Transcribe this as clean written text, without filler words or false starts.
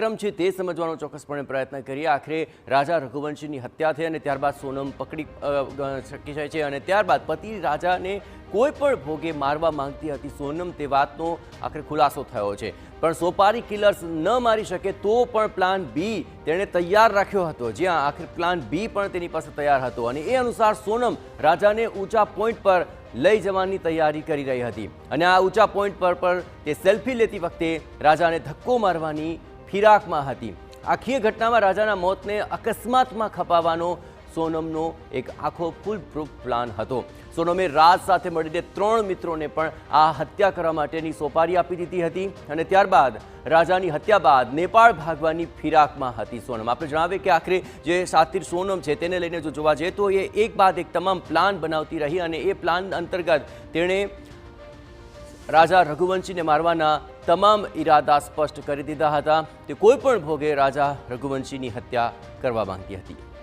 ઘટનાક્રમ છે તે સમજવાનો ચોક્કસપણે પ્રયત્ન કરીએ। આખરે રાજા રઘુવંશીની હત્યા થઈ અને ત્યારબાદ સોનમ પકડી શકી જાય છે અને ત્યારબાદ પતિ રાજાને કોઈ પણ ભોગે મારવા માંગતી હતી સોનમ, તે વાતનો આખરે ખુલાસો થયો છે। પણ સોપારી કિલર્સ ન મારી શકે તો પણ પ્લાન બી તેણે તૈયાર રાખ્યો હતો, જ્યાં આખરે પ્લાન બી પણ તેની પાસે તૈયાર હતો અને એ અનુસાર સોનમ રાજાને ઊંચા પોઈન્ટ પર લઈ જવાની તૈયારી કરી રહી હતી અને આ ઊંચા પોઈન્ટ પર તે સેલ્ફી લેતી વખતે રાજાને ધક્કો મારવાની ફિરાકમાં હતી। આખી ઘટનામાં રાજાના મોતને અકસ્માતમાં ખપાવવાનો સોનમનો એક આખો ફૂલ પ્રૂફ પ્લાન હતો। સોનમે રાજ સાથે મળીને 3 મિત્રોને પણ આ હત્યા કરવા માટેની સોપારી આપી દીધી હતી અને ત્યારબાદ રાજાની હત્યા બાદ નેપાળ ભાગવાની ફિરાકમાં હતી સોનમ। આપણે જણાવીએ કે આખરે જે શાતિર સોનમ છે તેને લઈને જો જોવા જઈએ તો એ એક બાદ એક તમામ પ્લાન બનાવતી રહી અને એ પ્લાન અંતર્ગત તેણે રાજા રઘુવંશીને મારવાના તમામ ઈરાદા સ્પષ્ટ કરી દીધા હતા। તે કોઈ પણ ભોગે રાજા રઘુવંશીની હત્યા કરવા માંગતી હતી।